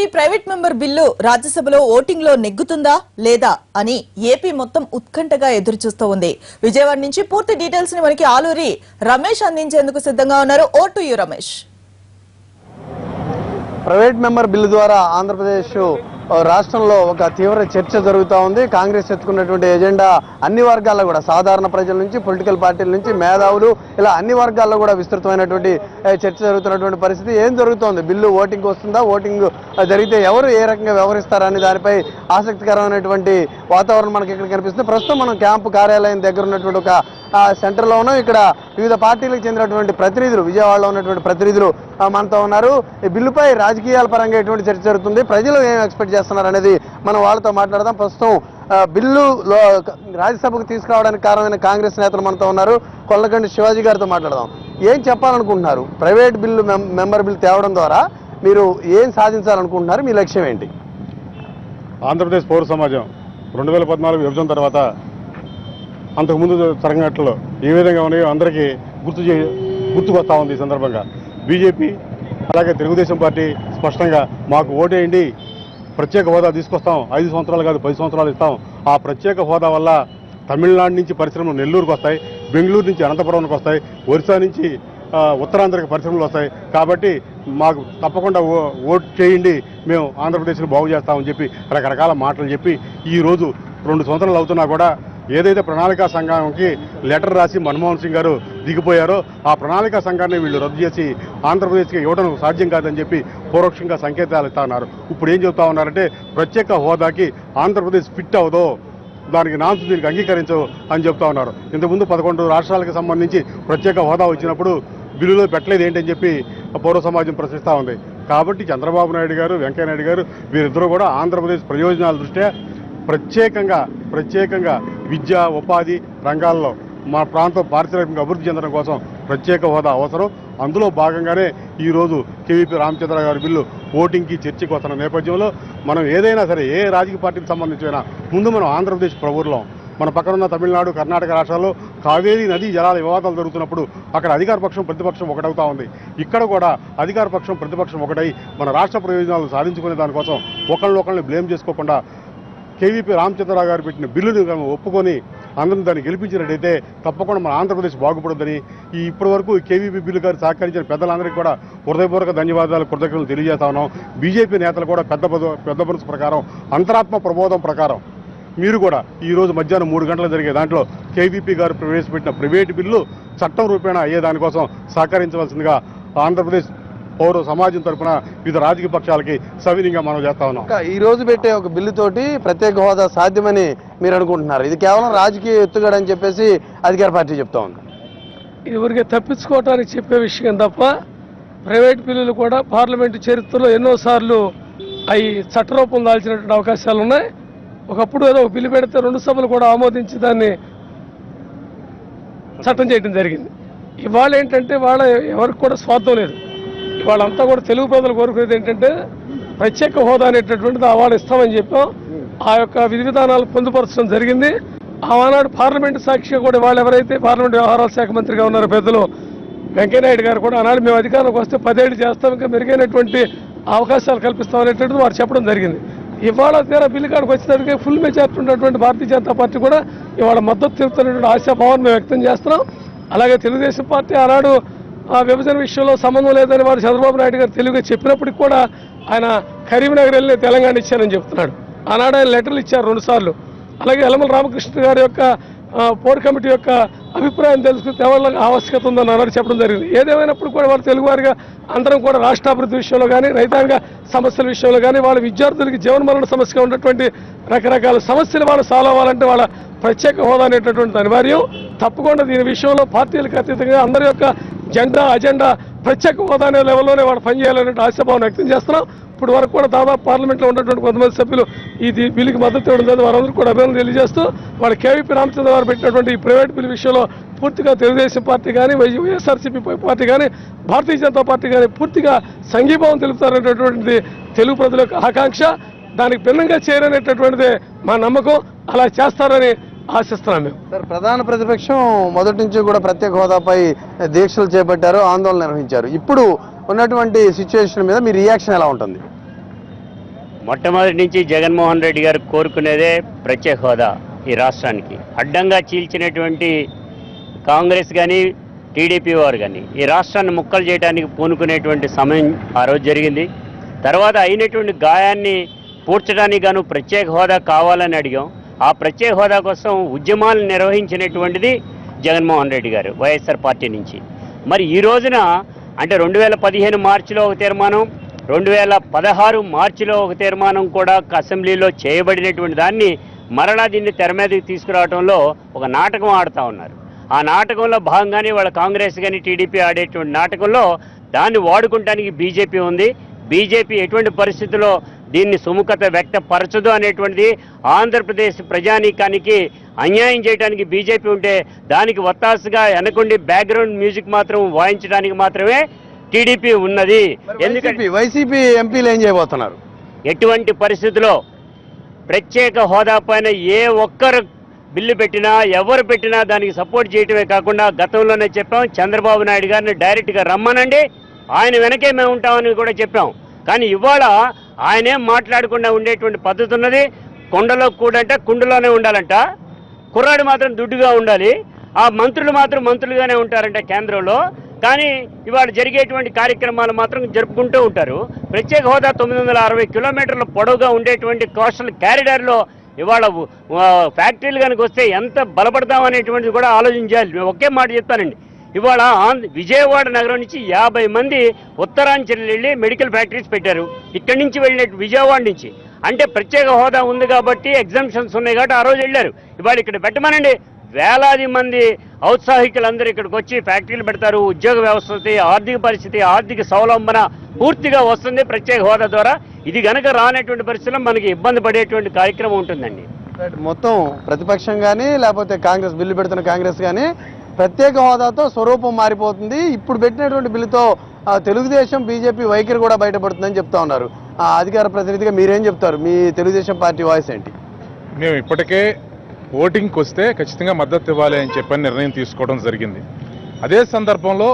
AP private member bill రాజ్యసభలో voting లో నెగ్గుతుందా లేదా అని ఏపీ మొత్తం ఉత్కంఠగా ఎదురుచూస్తూ ఉంది. విజయవాడ నుంచి పూర్తి డీటెయిల్స్ ని మనకి ఆలూరి రమేష్ అందించేందుకు సిద్ధంగా ఉన్నారు. Over to you Ramesh. Private member bill ద్వారా ఆంధ్రప్రదేశ్ రాష్ట్రంలో ఒక తీవ్ర చర్చ జరుగుతూ ఉంది. కాంగ్రెస్ ఎత్తుకున్నటువంటి ఎజెండా అన్ని వర్గాల్లో కూడా, సాధారణ ప్రజల నుంచి పొలిటికల్ పార్టీల నుంచి మేధావులు, ఇలా అన్ని వర్గాల్లో కూడా విస్తృతమైనటువంటి చర్చ జరుగుతున్నటువంటి పరిస్థితి. ఏం జరుగుతోంది? బిల్లు ఓటింగ్ వస్తుందా? ఓటింగ్ జరిగితే ఎవరు ఏ రకంగా వ్యవహరిస్తారని దానిపై ఆసక్తికరమైనటువంటి వాతావరణం మనకి ఇక్కడ కనిపిస్తుంది. ప్రస్తుతం మనం క్యాంపు కార్యాలయం దగ్గర ఉన్నటువంటి ఒక సెంటర్లో ఉన్నాం. ఇక్కడ వివిధ పార్టీలకు చెందినటువంటి ప్రతినిధులు, విజయవాడలో ఉన్నటువంటి ప్రతినిధులు మనతో ఉన్నారు. ఈ బిల్లుపై రాజకీయాల పరంగా ఎటువంటి చర్చ జరుగుతుంది, ప్రజలు ఏం ఎక్స్పెక్ట్ చేస్తున్నారు అనేది మనం వాళ్ళతో మాట్లాడదాం. ప్రస్తుతం బిల్లు రాజ్యసభకు తీసుకురావడానికి కారణమైన కాంగ్రెస్ నేతలు మనతో ఉన్నారు. కొల్లకండి శివాజీ గారితో మాట్లాడదాం. ఏం చెప్పాలనుకుంటున్నారు? ప్రైవేట్ బిల్లు మెంబర్ బిల్లు తేవడం ద్వారా మీరు ఏం సాధించాలనుకుంటున్నారు? మీ లక్ష్యం ఏంటి? ఆంధ్రప్రదేశ్ పౌర సమాజం 2014 విభజన తర్వాత అంతకుముందు తరగతుల్లో ఏ విధంగా ఉన్నాయో అందరికీ గుర్తుకొస్తా ఉంది. ఈ సందర్భంగా బీజేపీ అలాగే తెలుగుదేశం పార్టీ స్పష్టంగా మాకు ఓటేయండి, ప్రత్యేక హోదా తీసుకొస్తాం, 5 సంవత్సరాలు కాదు 10 సంవత్సరాలు ఇస్తాం. ఆ ప్రత్యేక హోదా వల్ల తమిళనాడు నుంచి పరిశ్రమలు నెల్లూరుకు వస్తాయి, బెంగళూరు నుంచి అనంతపురంకి వస్తాయి, ఒరిస్సా నుంచి ఉత్తరాంధ్రకి పరిశ్రమలు వస్తాయి. కాబట్టి మాకు తప్పకుండా ఓటు చేయండి, మేము ఆంధ్రప్రదేశ్ని బాగు చేస్తామని చెప్పి రకరకాల మాటలు చెప్పి ఈరోజు 2 సంవత్సరాలు అవుతున్నా కూడా ఏదైతే ప్రణాళికా సంఘానికి లెటర్ రాసి మన్మోహన్ సింగ్ గారు దిగిపోయారో ఆ ప్రణాళికా సంఘాన్ని వీళ్ళు రద్దు చేసి ఆంధ్రప్రదేశ్కి ఇవ్వడం సాధ్యం కాదని చెప్పి పరోక్షంగా సంకేతాలు ఇస్తా ఉన్నారు. ఇప్పుడు ఏం చెప్తా ఉన్నారంటే ప్రత్యేక హోదాకి ఆంధ్రప్రదేశ్ ఫిట్ అవ్వదో, దానికి నామ్స్ దీనికి అంగీకరించవు అని చెప్తా ఉన్నారు. ఇంతకుముందు 11 రాష్ట్రాలకు సంబంధించి ప్రత్యేక హోదా వచ్చినప్పుడు బిల్లులో పెట్టలేదు ఏంటని చెప్పి పౌర సమాజం ప్రశ్నిస్తూ ఉంది. కాబట్టి చంద్రబాబు నాయుడు గారు, వెంకయ్యనాయుడు గారు వీరిద్దరూ కూడా ఆంధ్రప్రదేశ్ ప్రయోజనాల దృష్ట్యా ప్రత్యేకంగా విద్య, ఉపాధి రంగాల్లో మా ప్రాంతం పారిశ్రామికంగా అభివృద్ధి చెందడం కోసం ప్రత్యేక హోదా అవసరం. అందులో భాగంగానే ఈరోజు కేవీపీ రామచంద్ర గారి బిల్లు ఓటింగ్కి చర్చకి వస్తున్న నేపథ్యంలో మనం ఏదైనా సరే ఏ రాజకీయ పార్టీకి సంబంధించిన ముందు మనం ఆంధ్రప్రదేశ్ ప్రభుత్వం, మన పక్కనున్న తమిళనాడు, కర్ణాటక రాష్ట్రాల్లో కావేరీ నదీ జలాల వివాదాలు జరుగుతున్నప్పుడు అక్కడ అధికార పక్షం ప్రతిపక్షం ఒకటవుతా ఉంది. ఇక్కడ కూడా అధికార పక్షం ప్రతిపక్షం ఒకటై మన రాష్ట్ర ప్రయోజనాలు సాధించుకునే దానికోసం ఒకళ్ళని బ్లేమ్ చేసుకోకుండా కేవీపీ రామచంద్రరావు గారు పెట్టిన బిల్లును ఒప్పుకొని అందరం దాన్ని గెలిపించినట్టయితే తప్పకుండా మన ఆంధ్రప్రదేశ్ బాగుపడుతుందని ఇప్పటి వరకు కేవీపీ బిల్లు గారు సహకరించిన పెద్దలందరికీ కూడా హృదయపూర్వక ధన్యవాదాలు, కృతజ్ఞతలు తెలియజేస్తా ఉన్నాం. బీజేపీ నేతలు కూడా పెద్ద మనసు ప్రకారం, అంతరాత్మ ప్రబోధం ప్రకారం మీరు కూడా ఈరోజు మధ్యాహ్నం 3 గంటలు జరిగే దాంట్లో కేవీపీ గారు ప్రవేశపెట్టిన ప్రైవేటు బిల్లు చట్టం రూపేణ అయ్యే దానికోసం సహకరించవలసిందిగా ఆంధ్రప్రదేశ్ పౌర సమాజం తరఫున వివిధ రాజకీయ పక్షాలకి సవినీయంగా మనం చేస్తా ఉన్నాం. ఈ రోజు పెట్టే ఒక బిల్లుతోటి ప్రత్యేక హోదా సాధ్యమని మీరు అనుకుంటున్నారు? ఇది కేవలం రాజకీయ ఎత్తుగడని చెప్పేసి అధికార పార్టీ చెప్తా ఉంది. ఇది ఊరికే తప్పించుకోవటానికి చెప్పే విషయం తప్ప ప్రైవేట్ బిల్లులు కూడా పార్లమెంటు చరిత్రలో ఎన్నోసార్లు అవి చట్టరూపం దాల్చినటువంటి అవకాశాలు ఉన్నాయి. ఒకప్పుడు ఏదో ఒక బిల్లు పెడితే 2 సభలు కూడా ఆమోదించి దాన్ని చట్టం చేయడం జరిగింది. ఇవాళ ఏంటంటే వాళ్ళ ఎవరికి కూడా స్వార్థం లేదు. వాళ్ళంతా కూడా తెలుగు ప్రజలు కోరుకునేది ఏంటంటే ప్రత్యేక హోదా అనేటటువంటిది అవార్డు ఇస్తామని చెప్పాం. ఆ యొక్క విధి విధానాలు పొందుపరచడం జరిగింది. ఆనాడు పార్లమెంటు సాక్షిగా కూడా వాళ్ళు ఎవరైతే పార్లమెంటు వ్యవహారాల శాఖ మంత్రిగా ఉన్నారో పెద్దలు వెంకయ్యనాయుడు గారు కూడా ఆనాడు మేము అధికారంలోకి వస్తే 10 ఏళ్ళు చేస్తాం, ఇంకా మెరుగైనటువంటి అవకాశాలు కల్పిస్తాం అనేటువంటిది వారు చెప్పడం జరిగింది. ఇవాళ తీరా బిల్లు కాడికి వచ్చేసరికి ఫుల్ మెజార్టీ ఉన్నటువంటి భారతీయ జనతా పార్టీ కూడా ఇవాళ మద్దతు తెలుపుతున్నటువంటి ఆశాభావాన్ని మేము వ్యక్తం చేస్తున్నాం. అలాగే తెలుగుదేశం పార్టీ ఆనాడు విభజన విషయంలో సంబంధం లేదని వారు చంద్రబాబు నాయుడు గారు తెలుగుగా చెప్పినప్పటికి కూడా ఆయన కరీంనగర్ వెళ్ళి తెలంగాణ ఇచ్చారని చెప్తున్నాడు. ఆనాడు ఆయన లెటర్లు ఇచ్చారు 2 సార్లు. అలాగే యలమల రామకృష్ణ గారి యొక్క పోర్ కమిటీ యొక్క అభిప్రాయం తెలుసుకుని తేవాలని ఆవశ్యకత ఉందని అన్నాడు చెప్పడం జరిగింది. ఏదేమైనప్పుడు కూడా వారు తెలుగువారిగా అందరం కూడా రాష్ట్రాభివృద్ధి విషయంలో కానీ, రైతాంగ సమస్యల విషయంలో కానీ, వాళ్ళ విద్యార్థులకి జీవనమరణ సమస్యగా ఉన్నటువంటి రకరకాల సమస్యలు వాళ్ళు సాల్వ్ అవ్వాలంటే వాళ్ళ ప్రత్యేక హోదా అనేటటువంటి అనివార్యం. తప్పకుండా దీని విషయంలో పార్టీలకు అతీతంగా అందరి యొక్క అజెండా ప్రత్యేక హోదా అనే లెవెల్లోనే వాళ్ళు పనిచేయాలనే ఆశాభావం వ్యక్తం చేస్తున్నాం. ఇప్పుడు వరకు కూడా దాదాపు పార్లమెంట్లో ఉన్నటువంటి కొంతమంది సభ్యులు ఈ బిల్లుకి మద్దతు ఇవ్వడం జరిగింది. వారందరూ కూడా అభినందన తెలియజేస్తూ వాళ్ళు కేవీపీ రామచంద్ర గారు పెట్టినటువంటి ఈ ప్రైవేట్ బిల్లు విషయంలో పూర్తిగా తెలుగుదేశం పార్టీ కానీ, వైఎస్ఆర్సీపీ పార్టీ కానీ, భారతీయ జనతా పార్టీ కానీ పూర్తిగా సంఘీభావం తెలుపుతారనేటటువంటిది తెలుగు ప్రజల యొక్క ఆకాంక్ష. దానికి భిన్నంగా చేరనేటటువంటిదే మా నమ్మకం. అలా చేస్తారని ఆశిస్తున్నాం మేము. సార్, ప్రధాన ప్రతిపక్షం మొదటి నుంచి కూడా ప్రత్యేక హోదాపై దీక్షలు చేపట్టారు, ఆందోళన నిర్వహించారు. ఇప్పుడు ఉన్నటువంటి సిచ్యువేషన్ మీద మీ రియాక్షన్ ఎలా ఉంటుంది? మొట్టమొదటి నుంచి జగన్మోహన్ రెడ్డి గారు కోరుకునేదే ప్రత్యేక హోదా ఈ రాష్ట్రానికి. అడ్డంగా చీల్చినటువంటి కాంగ్రెస్ కానీ టీడీపీ వారు కానీ ఈ రాష్ట్రాన్ని ముక్కలు చేయడానికి పూనుకునేటువంటి సమయం ఆ రోజు జరిగింది. తర్వాత అయినటువంటి గాయాన్ని పూడ్చడానికి గాను ప్రత్యేక హోదా కావాలని అడిగాం. ఆ ప్రత్యేక హోదా కోసం ఉద్యమాలు నిర్వహించినటువంటిది జగన్మోహన్ రెడ్డి గారు వైఎస్ఆర్ పార్టీ నుంచి. మరి ఈ రోజున అంటే 2015 మార్చిలో ఒక తీర్మానం, 2016 మార్చిలో ఒక తీర్మానం కూడా అసెంబ్లీలో చేయబడినటువంటి దాన్ని మరలా దీన్ని తెర మీదకి తీసుకురావడంలో ఒక నాటకం ఆడుతూ ఉన్నారు. ఆ నాటకంలో భాగంగానే వాళ్ళ కాంగ్రెస్ కానీ టీడీపీ ఆడేటువంటి నాటకంలో దాన్ని వాడుకుంటానికి బీజేపీ ఉంది. బీజేపీ ఎటువంటి పరిస్థితుల్లో దీన్ని సుముఖత వ్యక్తపరచదు అనేటువంటిది ఆంధ్రప్రదేశ్ ప్రజానీకానికి అన్యాయం చేయడానికి బీజేపీ ఉంటే దానికి వత్తాసుగా వెనకుండి బ్యాక్గ్రౌండ్ మ్యూజిక్ మాత్రం వాయించడానికి మాత్రమే టీడీపీ ఉన్నది. ఎందుకంటే వైసీపీ ఎంపీలు ఏం చేయబోతున్నారు? ఎటువంటి పరిస్థితుల్లో ప్రత్యేక హోదా పైన ఏ ఒక్కరు బిల్లు పెట్టినా ఎవరు పెట్టినా దానికి సపోర్ట్ చేయటమే కాకుండా గతంలోనే చెప్పాం, చంద్రబాబు నాయుడు గారిని డైరెక్ట్గా రమ్మనండి, ఆయన వెనకే మేము ఉంటామని కూడా చెప్పాం. కానీ ఇవాళ ఆయనేం మాట్లాడకుండా ఉండేటువంటి పద్ధతి ఉన్నది. కొండలో కూడంటే కుండలోనే ఉండాలంట, కుర్రాడు మాత్రం దుడ్డుగా ఉండాలి, ఆ మంత్రులు మాత్రం మంత్రులుగానే ఉంటారంట కేంద్రంలో. కానీ ఇవాళ జరిగేటువంటి కార్యక్రమాలు మాత్రం జరుపుకుంటూ ఉంటారు. ప్రత్యేక హోదా 960 కిలోమీటర్ల పొడవుగా ఉండేటువంటి కోస్టల్ క్యారిడార్లో ఇవాళ ఫ్యాక్టరీలు కనుక వస్తే ఎంత బలపడతామనేటువంటిది కూడా ఆలోచించాలి. ఒకే మాట చెప్తానండి, ఇవాళ విజయవాడ నగరం నుంచి 50 మంది ఉత్తరాంచల్ వెళ్ళి మెడికల్ ఫ్యాక్టరీస్ పెట్టారు. ఇక్కడి నుంచి వెళ్ళిన విజయవాడ నుంచి అంటే ప్రత్యేక హోదా ఉంది కాబట్టి ఎగ్జామ్షన్స్ ఉన్నాయి కాబట్టి ఆ రోజు వెళ్ళారు. ఇవాళ ఇక్కడ పెట్టమనండి, వేలాది మంది ఔత్సాహికులందరూ ఇక్కడికి వచ్చి ఫ్యాక్టరీలు పెడతారు. ఉద్యోగ వ్యవస్థ, ఆర్థిక పరిస్థితి, ఆర్థిక స్వావలంబన పూర్తిగా వస్తుంది ప్రత్యేక హోదా ద్వారా. ఇది గనక రానటువంటి పరిస్థితుల్లో మనకి ఇబ్బంది పడేటువంటి కార్యక్రమం ఉంటుందండి. మొత్తం ప్రతిపక్షం కానీ లేకపోతే కాంగ్రెస్ బిల్లు పెడుతున్న కాంగ్రెస్ కానీ ప్రత్యేక హోదాతో స్వరూపం మారిపోతుంది. ఇప్పుడు పెట్టినటువంటి బిల్లుతో తెలుగుదేశం బీజేపీ వైఖరి కూడా బయటపడుతుందని చెప్తా ఉన్నారు. అధికార ప్రతినిధిగా మీరేం చెప్తారు? మీ తెలుగుదేశం పార్టీ వాయిస్ ఏంటి? మేము ఇప్పటికే ఓటింగ్కి వస్తే ఖచ్చితంగా మద్దతు ఇవ్వాలి అని చెప్పని నిర్ణయం తీసుకోవడం జరిగింది. అదే సందర్భంలో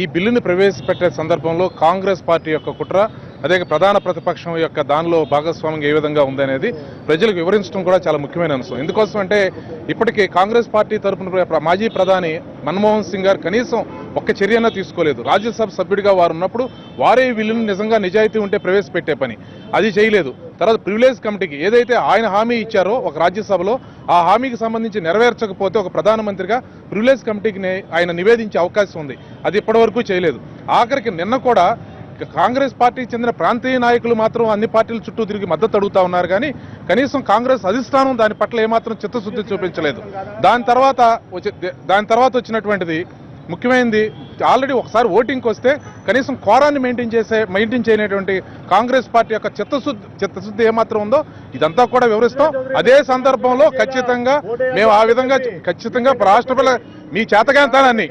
ఈ బిల్లుని ప్రవేశపెట్టే సందర్భంలో కాంగ్రెస్ పార్టీ యొక్క కుట్ర, అదే ప్రధాన ప్రతిపక్షం యొక్క దానిలో భాగస్వామ్యం ఏ విధంగా ఉందనేది ప్రజలకు వివరించడం కూడా చాలా ముఖ్యమైన అంశం. ఎందుకోసం అంటే ఇప్పటికే కాంగ్రెస్ పార్టీ తరఫున మాజీ ప్రధాని మన్మోహన్ సింగ్ గారు కనీసం ఒక్క చర్యన తీసుకోలేదు. రాజ్యసభ సభ్యుడిగా వారు ఉన్నప్పుడు వారే బిల్లును నిజంగా నిజాయితీ ఉంటే ప్రవేశపెట్టే పని అది చేయలేదు. తర్వాత ప్రివిలేజ్ కమిటీకి ఏదైతే ఆయన హామీ ఇచ్చారో ఒక రాజ్యసభలో, ఆ హామీకి సంబంధించి నెరవేర్చకపోతే ఒక ప్రధానమంత్రిగా ప్రివిలేజ్ కమిటీకి ఆయన నివేదించే అవకాశం ఉంది. అది ఇప్పటివరకు చేయలేదు. ఆఖరికి నిన్న కూడా కాంగ్రెస్ పార్టీకి చెందిన ప్రాంతీయ నాయకులు మాత్రం అన్ని పార్టీల చుట్టూ తిరిగి మద్దతు అడుగుతా ఉన్నారు. కానీ కనీసం కాంగ్రెస్ అధిష్టానం దాని పట్ల ఏమాత్రం చిత్తశుద్ధి చూపించలేదు. దాని తర్వాత వచ్చినటువంటిది ముఖ్యమైనది, ఆల్రెడీ ఒకసారి ఓటింగ్కి వస్తే కనీసం కోరాన్ని మెయింటైన్ చేయనటువంటి కాంగ్రెస్ పార్టీ యొక్క చిత్తశుద్ధి ఏమాత్రం ఉందో ఇదంతా కూడా వివరిస్తాం. అదే సందర్భంలో ఖచ్చితంగా మేము ఆ విధంగా ఖచ్చితంగా రాష్ట్రపతి మీ చేతగానితనాన్ని,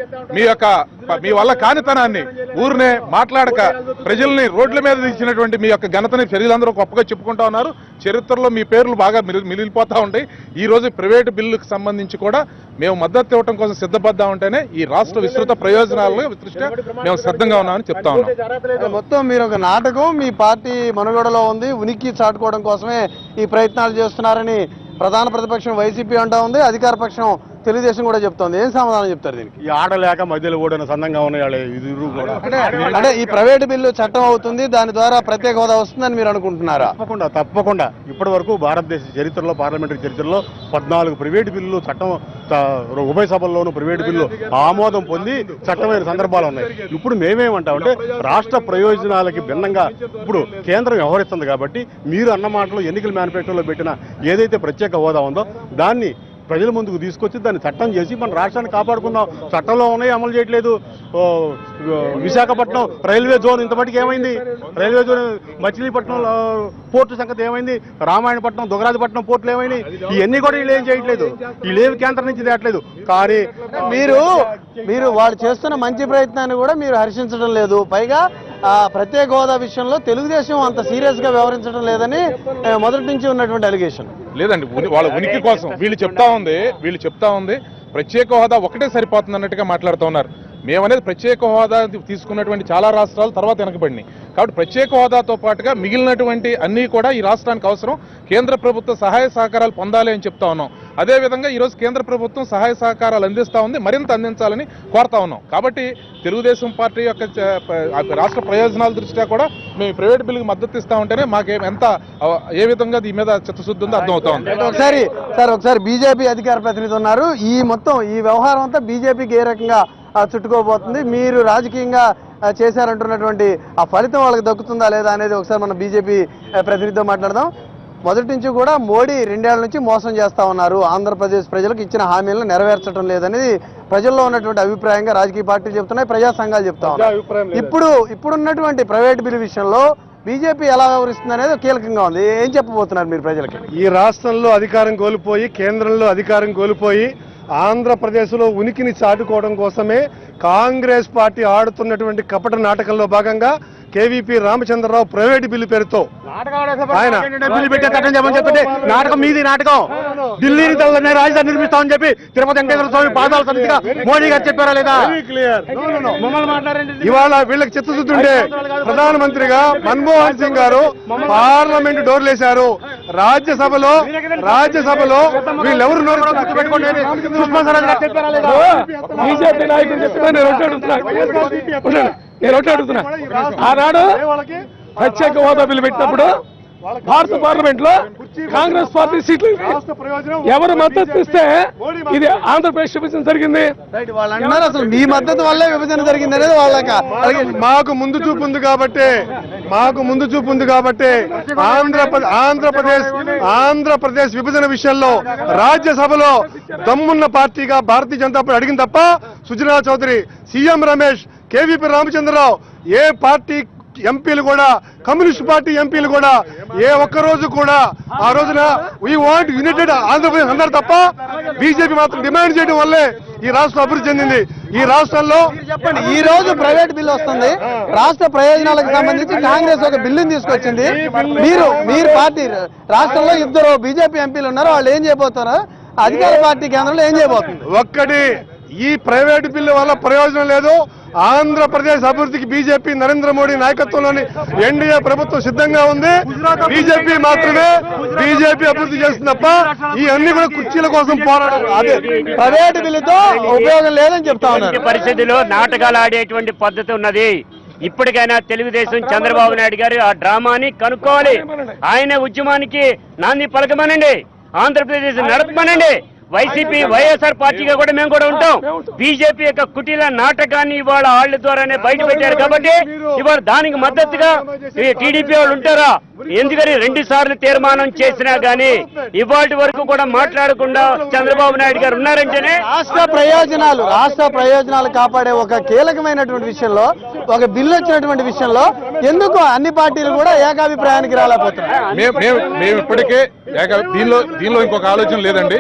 మీ వల్ల కానితనాన్ని ఊరినే మాట్లాడక ప్రజల్ని రోడ్ల మీద ఇచ్చినటువంటి మీ యొక్క ఘనతని ప్రజలందరూ గొప్పగా చెప్పుకుంటా ఉన్నారు. చరిత్రలో మీ పేర్లు బాగా మిగిలిపోతూ ఉంటాయి. ఈ రోజు ప్రైవేటు బిల్లుకు సంబంధించి కూడా మేము మద్దతు ఇవ్వడం కోసం సిద్ధపడ్డా ఉంటేనే ఈ రాష్ట్ర విస్తృత ప్రయోజనాలు దృష్ట్యా మేము సిద్ధంగా ఉన్నామని చెప్తా ఉన్నాం. మొత్తం మీరు ఒక నాటకం, మీ పార్టీ మనుగడలో ఉంది, ఉనికి చాటుకోవడం కోసమే ఈ ప్రయత్నాలు చేస్తున్నారని ప్రధాన ప్రతిపక్షం వైసీపీ అంటా ఉంది, అధికార పక్షం తెలుగుదేశం కూడా చెప్తోంది. ఏం సమాధానం చెప్తారు దీనికి? ఈ ఆడలేక మధ్యలో కూడా సందంగా ఉన్నాయి ఇది కూడా. అంటే ఈ ప్రైవేటు బిల్లు చట్టం అవుతుంది, దాని ద్వారా ప్రత్యేక హోదా వస్తుందని మీరు అనుకుంటున్నారా? తప్పకుండా ఇప్పటి వరకు భారతదేశ చరిత్రలో, పార్లమెంటరీ చరిత్రలో 14 ప్రైవేటు బిల్లులు చట్టం, ఉభయ సభల్లోనూ ప్రైవేటు బిల్లు ఆమోదం పొంది చట్టమైన సందర్భాలు ఉన్నాయి. ఇప్పుడు మేమేమంటామంటే రాష్ట్ర ప్రయోజనాలకి భిన్నంగా ఇప్పుడు కేంద్రం వ్యవహరిస్తుంది కాబట్టి మీరు అన్న మాటలు ఎన్నికల మేనిఫెస్టోలో పెట్టిన ఏదైతే ప్రత్యేక హోదా ఉందో దాన్ని ప్రజల ముందుకు తీసుకొచ్చి దాన్ని చట్టం చేసి మన రాష్ట్రాన్ని కాపాడుకుందాం. చట్టంలో ఉన్నాయి, అమలు చేయట్లేదు. విశాఖపట్నం రైల్వే జోన్ ఇంతమటికి ఏమైంది? రైల్వే జోన్ మచిలీపట్నం పోర్టు సంగతి ఏమైంది? రామాయణపట్నం, దుగరాజపట్నం పోర్టులు ఏమైంది? ఇవన్నీ కూడా వీళ్ళు ఏం చేయట్లేదు. వీళ్ళేమి కేంద్రం నుంచి తేట్లేదు. కానీ మీరు వాళ్ళు చేస్తున్న మంచి ప్రయత్నాన్ని కూడా మీరు హర్షించడం లేదు. పైగా ప్రత్యేక హోదా విషయంలో తెలుగుదేశం అంత సీరియస్ గా వ్యవహరించడం లేదని మొదటి నుంచి ఉన్నటువంటి అలిగేషన్. లేదండి, వాళ్ళ ఉనికి కోసం వీళ్ళు చెప్తా ఉంది ప్రత్యేక హోదా ఒకటే సరిపోతుంది అన్నట్టుగా మాట్లాడుతూ ఉన్నారు. మేమనేది ప్రత్యేక హోదా తీసుకున్నటువంటి చాలా రాష్ట్రాలు తర్వాత వెనకబడినాయి. కాబట్టి ప్రత్యేక హోదాతో పాటుగా మిగిలినటువంటి అన్నీ కూడా ఈ రాష్ట్రానికి అవసరం. కేంద్ర ప్రభుత్వ సహాయ సహకారాలు పొందాలి అని చెప్తా ఉన్నాం. అదేవిధంగా ఈరోజు కేంద్ర ప్రభుత్వం సహాయ సహకారాలు అందిస్తూ ఉంది, మరింత అందించాలని కోరుతా ఉన్నాం. కాబట్టి తెలుగుదేశం పార్టీ యొక్క రాష్ట్ర ప్రయోజనాల దృష్ట్యా కూడా మేము ప్రైవేట్ బిల్లుకి మద్దతు ఇస్తా ఉంటేనే మాకు ఏ విధంగా దీని మీద చిత్తశుద్ధి ఉందో అర్థమవుతా ఉంది. ఒకసారి బీజేపీ అధికార ప్రతినిధి ఉన్నారు. ఈ వ్యవహారం అంతా బీజేపీకి ఏ రకంగా చుట్టుకోబోతుంది, మీరు రాజకీయంగా చేశారంటున్నటువంటి ఆ ఫలితం వాళ్ళకి దక్కుతుందా లేదా అనేది ఒకసారి మనం బీజేపీ ప్రతినిధితో మాట్లాడదాం. మొదటి నుంచి కూడా మోడీ 2 ఏళ్ల నుంచి మోసం చేస్తా ఉన్నారు, ఆంధ్రప్రదేశ్ ప్రజలకు ఇచ్చిన హామీలను నెరవేర్చడం లేదనేది ప్రజల్లో ఉన్నటువంటి అభిప్రాయంగా రాజకీయ పార్టీలు చెప్తున్నాయి, ప్రజా సంఘాలు చెప్తా ఉన్నాయి. ఇప్పుడున్నటువంటి ప్రైవేట్ బిల్లు విషయంలో బీజేపీ ఎలా వ్యవహరిస్తుంది అనేది కీలకంగా ఉంది. ఏం చెప్పబోతున్నారు మీరు ప్రజలకి? ఈ రాష్ట్రంలో అధికారం కోల్పోయి కేంద్రంలో అధికారం కోల్పోయి ఆంధ్రప్రదేశ్లో ఉనికిని చాటుకోవడం కోసమే కాంగ్రెస్ పార్టీ ఆడుతున్నటువంటి కపట నాటకంలో భాగంగా కేవీపీ రామచంద్రరావు ప్రైవేట్ బిల్లు పేరుతో ఆయన బిల్లు పెట్టే చట్టం చెప్పని చెప్తే నాటకం మీది నాటకం. ఢిల్లీని రాజధాని నిర్మిస్తామని చెప్పి తిరుపతి వెంకటేశ్వర స్వామి పాదాల సమితిగా మోడీ గారు చెప్పారా లేదా? ఇవాళ వీళ్ళకి చిత్తశుద్ధి ఉంటే ప్రధానమంత్రిగా మన్మోహన్ సింగ్ గారు పార్లమెంట్ డోర్లేశారు. రాజ్యసభలో వీళ్ళెవరు బీజేపీ నాయకులు చెప్పినా నేను ఒకటి అడుగుతున్నా. ఆనాడు ప్రత్యేక హోదా బిల్లు పెట్టినప్పుడు భారత పార్లమెంట్ లో కాంగ్రెస్ పార్టీ సీట్లు ఎవరు మద్దతు ఇస్తే ఇది ఆంధ్రప్రదేశ్ విభజన జరిగింది. అసలు మీ మద్దతు వల్లే విభజన జరిగింది అనేది వాళ్ళకి మాకు ముందు చూపు ఉంది కాబట్టి ఆంధ్రప్రదేశ్ విభజన విషయంలో రాజ్యసభలో దమ్మున్న పార్టీగా భారతీయ జనతా పార్టీ అడిగింది తప్ప సుజనా చౌదరి, సీఎం రమేష్, కేవీపీ రామచంద్రరావు ఏ పార్టీ ఎంపీలు కూడా, కమ్యూనిస్ట్ పార్టీ ఎంపీలు కూడా ఏ ఒక్క రోజు కూడా ఆ రోజున వీ వాంట్ యునైటెడ్ ఆంధ్రప్రదేశ్ అన్నారు తప్ప బీజేపీ మాత్రం డిమాండ్ చేయడం వల్లే ఈ రాష్ట్రం అభివృద్ధి చెందింది. ఈ రాష్ట్రంలో చెప్పండి, ఈ రోజు ప్రైవేట్ బిల్లు వస్తుంది, రాష్ట్ర ప్రయోజనాలకు సంబంధించి కాంగ్రెస్ ఒక బిల్లుని తీసుకొచ్చింది. మీరు పార్టీ రాష్ట్రంలో 2 బీజేపీ ఎంపీలు ఉన్నారు, వాళ్ళు ఏం చేయబోతారు? అధికార పార్టీ కేంద్రంలో ఏం చేయబోతుంది? ఒక్కటి, ఈ ప్రైవేట్ బిల్లు వల్ల ప్రయోజనం లేదు. ఆంధ్రప్రదేశ్ అభివృద్ధికి బీజేపీ నరేంద్ర మోడీ నాయకత్వంలోని ఎన్డీఏ ప్రభుత్వం సిద్ధంగా ఉంది. బీజేపీ అభివృద్ధి చేస్తుంది తప్ప ఈ అన్ని కూడా కుర్చీల కోసం పోరాటం. అదే ప్రైవేట్ బిల్లుతో ఉపయోగం లేదని చెప్తా ఉన్నారు. పరిస్థితిలో నాటకాలు ఆడేటువంటి పద్ధతి ఉన్నది. ఇప్పటికైనా తెలుగుదేశం చంద్రబాబు నాయుడు గారు ఆ డ్రామాని కనుక్కోవాలి. ఆయన ఉద్యమానికి నాంది పలకమనండి, ఆంధ్రప్రదేశ్ నడపమనండి. వైసీపీ వైఎస్ఆర్ పార్టీగా కూడా మేము కూడా ఉంటాం. బీజేపీ యొక్క కుటీల నాటకాన్ని ఇవాళ వాళ్ళ ద్వారానే బయట పెట్టారు కాబట్టి ఇవాళ దానికి మద్దతుగా టీడీపీ వాళ్ళు ఉంటారా? ఎందుకని 2 సార్లు తీర్మానం చేసినా గానీ ఇవాటి వరకు కూడా మాట్లాడకుండా చంద్రబాబు నాయుడు గారు ఉన్నారంటేనే రాష్ట్ర ప్రయోజనాలు కాపాడే ఒక కీలకమైనటువంటి విషయంలో, ఒక బిల్లు వచ్చినటువంటి విషయంలో ఎందుకు అన్ని పార్టీలు కూడా ఏకాభిప్రాయానికి రాలేకపోతున్నారు? మేము ఇప్పటికే దీనిలో ఇంకొక ఆలోచన లేదండి.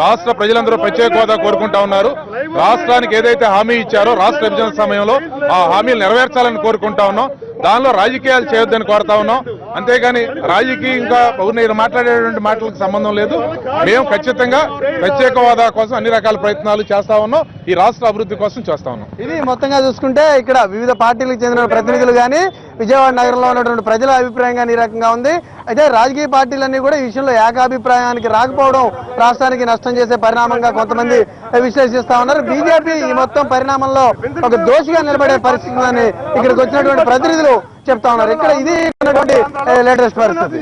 రాష్ట్ర ప్రజలందరూ ప్రత్యేక హోదా కోరుకుంటా ఉన్నారు. రాష్ట్రానికి ఏదైతే హామీ ఇచ్చారో రాష్ట్ర విభజన సమయంలో ఆ హామీలు నెరవేర్చాలని కోరుకుంటా ఉన్నాం. దానిలో రాజకీయాలు చేయొద్దని కోరుతా ఉన్నాం. అంతేగాని రాజకీయంగా మాట్లాడేటువంటి మాటలకు సంబంధం లేదు. మేము ఖచ్చితంగా ప్రత్యేక హోదా కోసం అన్ని రకాల ప్రయత్నాలు చేస్తా ఉన్నాం. ఈ రాష్ట్ర అభివృద్ధి కోసం చేస్తా ఉన్నాం. ఇది మొత్తంగా చూసుకుంటే ఇక్కడ వివిధ పార్టీలకు చెందిన ప్రతినిధులు కానీ, విజయవాడ నగరంలో ఉన్నటువంటి ప్రజల అభిప్రాయం కానీ ఈ రకంగా ఉంది. అయితే రాజకీయ పార్టీలన్నీ కూడా ఈ విషయంలో ఏకాభిప్రాయానికి రాకపోవడం రాష్ట్రానికి నష్టం చేసే పరిణామంగా కొంతమంది విశ్లేషిస్తా ఉన్నారు. బీజేపీ ఈ మొత్తం పరిణామంలో ఒక దోషిగా నిలబడే పరిస్థితులని ఇక్కడికి వచ్చినటువంటి ప్రతినిధులు చెప్తా ఉన్నారు. ఇక్కడ ఇది లేటెస్ట్ పరిస్థితి.